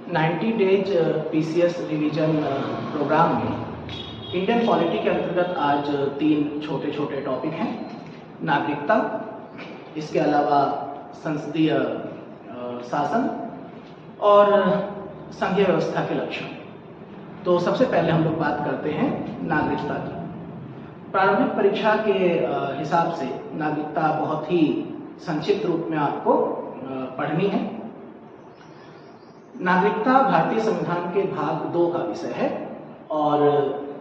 90 days PCS revision programme में Indian polity के अंतर्गत आज 3 छोटे छोटे टॉपिक हैं। नागरिकता, इसके अलावा संसदीय शासन और संघीय व्यवस्था के लक्षण। तो सबसे पहले हम लोग बात करते हैं नागरिकता की। प्रारंभिक परीक्षा के हिसाब से नागरिकता बहुत ही संक्षिप्त रूप में आपको पढ़नी है। नागरिकता भारतीय संविधान के भाग 2 का विषय है और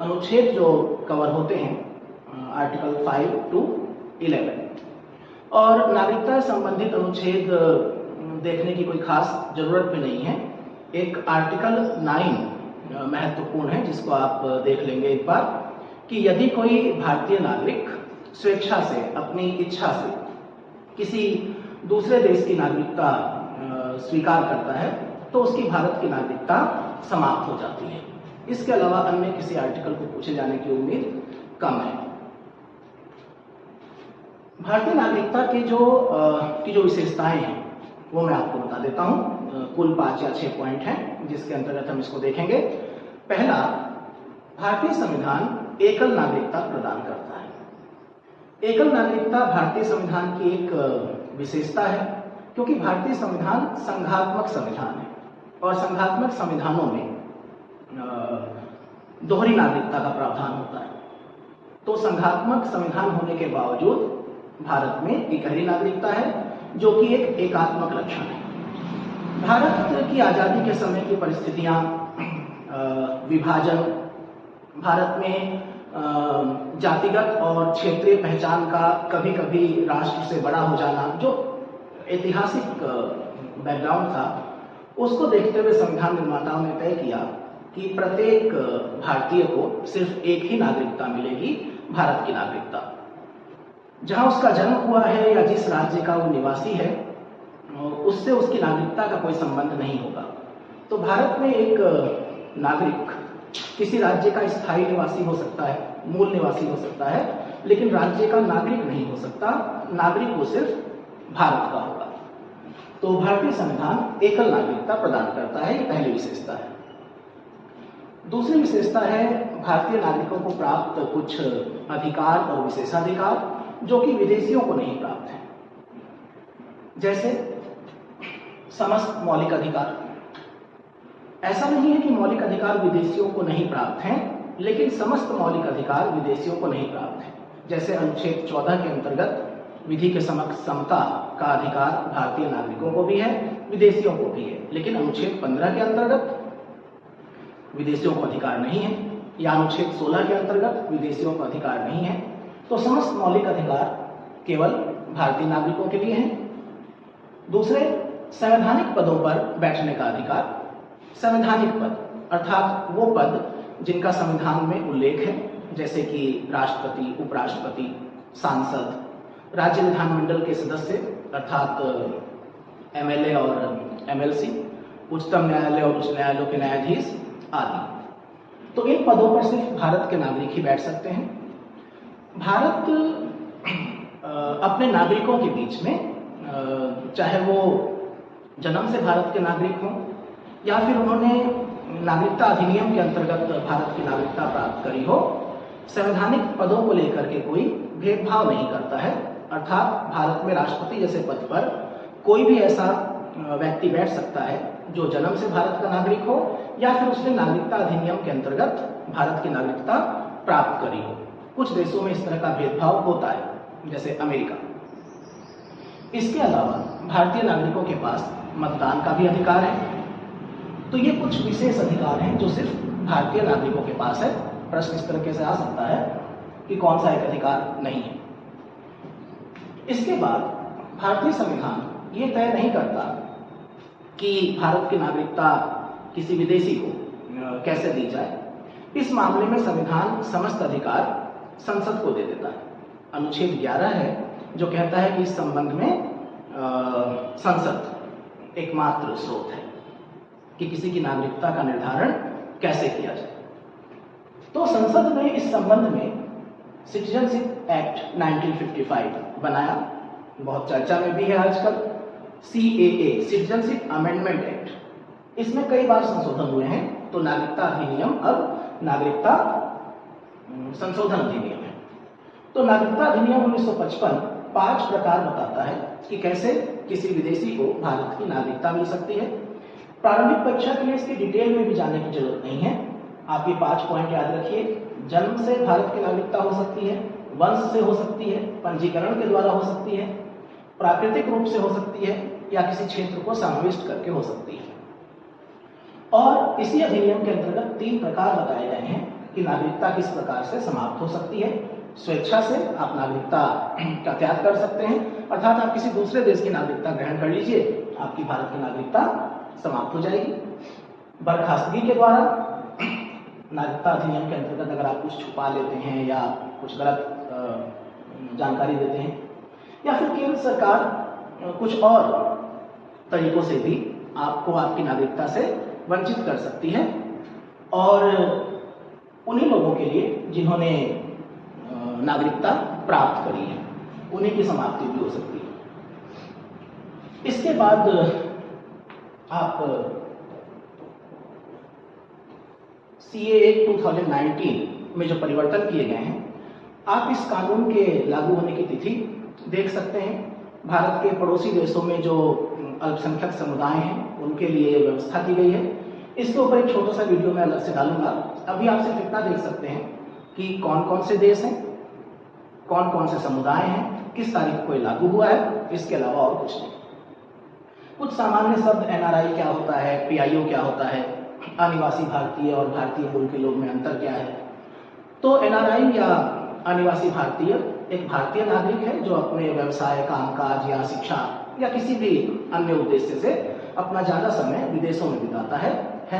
अनुच्छेद जो कवर होते हैं आर्टिकल 5 to 11 और नागरिकता से संबंधित अनुच्छेद देखने की कोई खास जरूरत भी नहीं है। एक आर्टिकल 9 महत्वपूर्ण है जिसको आप देख लेंगे एक बार कि यदि कोई भारतीय नागरिक स्वेच्छा से, अपनी इच्छा से किसी दूसरे देश की नागरिकता स्वीकार करता है तो उसकी भारत की नागरिकता समाप्त हो जाती है। इसके अलावा अन्य किसी आर्टिकल को पूछे जाने की उम्मीद कम है। भारतीय नागरिकता के जो विशेषताएं हैं वो मैं आपको बता देता हूं। कुल 5 या 6 पॉइंट हैं जिसके अंतर्गत हम इसको देखेंगे। पहला, भारतीय संविधान एकल नागरिकता प्रदान करता है। एकल नागरिकता भारतीय संविधान की एक विशेषता है क्योंकि भारतीय संविधान संघात्मक संविधान है और संघात्मक संविधानों में दोहरी नागरिकता का प्रावधान होता है। तो संघात्मक संविधान होने के बावजूद भारत में इकहरी नागरिकता है जो कि एक एकात्मक लक्षण है। भारत की आजादी के समय की परिस्थितियां, विभाजन, भारत में जातिगत और क्षेत्रीय पहचान का कभी कभी राष्ट्र से बड़ा हो जाना, जो ऐतिहासिक बैकग्राउंड था, उसको देखते हुए संविधान निर्माताओं ने तय किया कि प्रत्येक भारतीय को सिर्फ एक ही नागरिकता मिलेगी, भारत की नागरिकता। जहां उसका जन्म हुआ है या जिस राज्य का वो निवासी है उससे उसकी नागरिकता का कोई संबंध नहीं होगा। तो भारत में एक नागरिक किसी राज्य का स्थायी निवासी हो सकता है, मूल निवासी हो सकता है, लेकिन राज्य का नागरिक नहीं हो सकता। नागरिक वो सिर्फ भारत का होगा। तो भारतीय संविधान एकल नागरिकता प्रदान करता है, ये पहली विशेषता है। दूसरी विशेषता है भारतीय नागरिकों को प्राप्त कुछ अधिकार और विशेषाधिकार जो कि विदेशियों को नहीं प्राप्त है। जैसे समस्त मौलिक अधिकार। ऐसा नहीं है कि मौलिक अधिकार विदेशियों को नहीं प्राप्त हैं, लेकिन समस्त मौलिक अधिकार विदेशियों को नहीं प्राप्त हैं। जैसे अनुच्छेद 14 के अंतर्गत विधि के समक्ष समता का अधिकार भारतीय नागरिकों को भी है, विदेशियों को भी है, लेकिन अनुच्छेद 15 के अंतर्गत विदेशियों को अधिकार नहीं है, या अनुच्छेद 16 के अंतर्गत विदेशियों को अधिकार नहीं है। तो समस्त मौलिक अधिकार केवल भारतीय नागरिकों के लिए हैं। दूसरे, संवैधानिक पदों पर बैठने का अधिकार। संवैधानिक पद अर्थात वो पद जिनका संविधान में उल्लेख है, जैसे कि राष्ट्रपति, उपराष्ट्रपति, सांसद, राज्य विधानमंडल के सदस्य अर्थात एमएलए और एमएलसी, उच्चतम न्यायालय और उच्च न्यायालयों के न्यायाधीश आदि। तो इन पदों पर सिर्फ भारत के नागरिक ही बैठ सकते हैं। भारत अपने नागरिकों के बीच में, चाहे वो जन्म से भारत के नागरिक हों या फिर उन्होंने नागरिकता अधिनियम के अंतर्गत भारत की नागरिकता प्राप्त करी हो, संवैधानिक पदों को लेकर के कोई भेदभाव नहीं करता है। अर्थात भारत में राष्ट्रपति जैसे पद पर कोई भी ऐसा व्यक्ति बैठ सकता है जो जन्म से भारत का नागरिक हो या फिर उसने नागरिकता अधिनियम के अंतर्गत भारत की नागरिकता प्राप्त करी हो। कुछ देशों में इस तरह का भेदभाव होता है, जैसे अमेरिका। इसके अलावा भारतीय नागरिकों के पास मतदान का भी अधिकार है। तो ये कुछ विशेष अधिकार हैं जो सिर्फ भारतीय नागरिकों के पास है। प्रश्न इस तरीके से आ सकता है कि कौन सा एक अधिकार नहीं है। इसके बाद भारतीय संविधान ये तय नहीं करता कि भारत की नागरिकता किसी विदेशी को कैसे दी जाए। इस मामले में संविधान समस्त अधिकार संसद को दे देता है। अनुच्छेद 11 है जो कहता है कि इस संबंध में संसद एकमात्र स्रोत है कि किसी की नागरिकता का निर्धारण कैसे किया जाए। तो संसद ने इस संबंध में सिटीजनशिप एक्ट 1955 बनाया, बहुत चर्चा में भी है आजकल। CAA, सिटीजनशिप अमेंडमेंट एक्ट इसमें कई बार संशोधन हुए हैं, तो नागरिकता अधिनियम अब नागरिकता संशोधन अधिनियम है। तो नागरिकता अधिनियम 1955 5 प्रकार बताता है कि कैसे किसी विदेशी को भारत की नागरिकता मिल सकती है। प्रारंभिक परीक्षा के लिए इसकी डिटेल में भी जाने की जरूरत नहीं है, आप ये 5 पॉइंट याद रखिए। जन्म से भारत की नागरिकता हो सकती है, वंश से हो सकती है, पंजीकरण के द्वारा हो सकती है, प्राकृतिक रूप से हो सकती है, या किसी क्षेत्र को समाविष्ट करके हो सकती है। और इसी अधिनियम के अंतर्गत 3 प्रकार बताए गए हैं कि नागरिकता किस प्रकार से समाप्त हो सकती है। स्वेच्छा से आप नागरिकता का त्याग कर सकते हैं, अर्थात आप किसी दूसरे देश की नागरिकता ग्रहण कर लीजिए, आपकी भारत की नागरिकता समाप्त हो जाएगी। बर्खास्तगी के द्वारा, नागरिकता अधिनियम के अंतर्गत अगर आप कुछ छुपा लेते हैं या कुछ गलत जानकारी देते हैं, या फिर केंद्र सरकार कुछ और तरीकों से भी आपको आपकी नागरिकता से वंचित कर सकती है। और उन्हीं लोगों के लिए जिन्होंने नागरिकता प्राप्त करी है, उन्हीं की समाप्ति भी हो सकती है। इसके बाद आप CAA 2019 में जो परिवर्तन किए गए हैं, आप इस कानून के लागू होने की तिथि देख सकते हैं। भारत के पड़ोसी देशों में जो अल्पसंख्यक समुदाय हैं, उनके लिए व्यवस्था की गई है। इसके ऊपर एक छोटा सा वीडियो मैं अलग से डालूंगा। अभी आप सिर्फ इतना देख सकते हैं कि कौन कौन से देश हैं, कौन कौन से समुदाय हैं, किस तारीख को ये लागू हुआ है, इसके अलावा और कुछ नहीं। कुछ सामान्य शब्द NRI क्या होता है, PIO क्या होता है, अनिवासी भारतीय और भारतीय मूल के लोग में अंतर क्या है। तो NRI या अनिवासी भारतीय एक भारतीय नागरिक है जो अपने व्यवसाय, कामकाज या शिक्षा या किसी भी अन्य उद्देश्य से अपना ज़्यादा समय विदेशों में बिताता है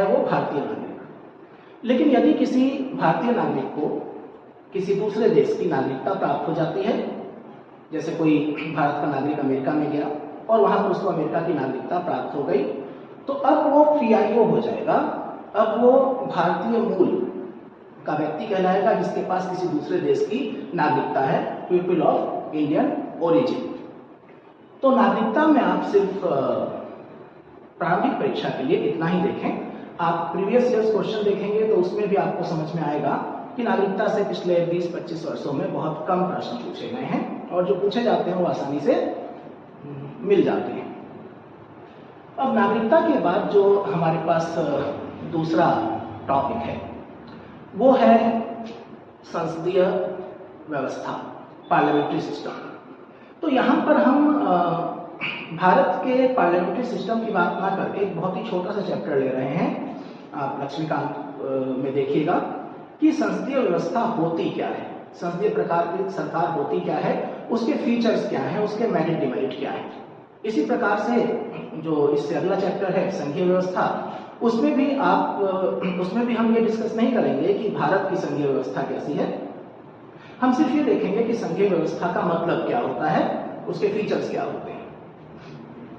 वो भारतीय नागरिक। लेकिन यदि किसी भारतीय नागरिक को किसी दूसरे देश की नागरिकता प्राप्त हो जाती है, जैसे कोई भारत का नागरिक अमेरिका में गया और वहाँ पर उसको अमेरिका की नागरिकता प्राप्त हो गई, तो अब वो PIO हो जाएगा। अब वो भारतीय मूल का व्यक्ति कहलाएगा जिसके पास किसी दूसरे देश की नागरिकता है, पीपल ऑफ इंडियन ओरिजिन। तो नागरिकता में आप सिर्फ प्रारंभिक परीक्षा के लिए इतना ही देखें। आप प्रीवियस ईयर्स क्वेश्चन देखेंगे तो उसमें भी आपको समझ में आएगा कि नागरिकता से पिछले 20-25 वर्षों में बहुत कम प्रश्न पूछे गए हैं, और जो पूछे जाते हैं वो आसानी से मिल जाते हैं। अब नागरिकता के बाद जो हमारे पास दूसरा टॉपिक है वो है संसदीय व्यवस्था, पार्लियामेंट्री सिस्टम। तो यहाँ पर हम भारत के पार्लियामेंट्री सिस्टम की बात ना करके एक बहुत ही छोटा सा चैप्टर ले रहे हैं। आप लक्ष्मीकांत में देखिएगा कि संसदीय व्यवस्था होती क्या है, संसदीय प्रकार की सरकार होती क्या है, उसके फीचर्स क्या हैं, उसके मेरिट डिमेरिट क्या है। इसी प्रकार से जो इससे अगला चैप्टर है संघीय व्यवस्था, उसमें भी हम ये डिस्कस नहीं करेंगे कि भारत की संघीय व्यवस्था कैसी है। हम सिर्फ ये देखेंगे कि संघीय व्यवस्था का मतलब क्या होता है, उसके फीचर्स क्या होते हैं।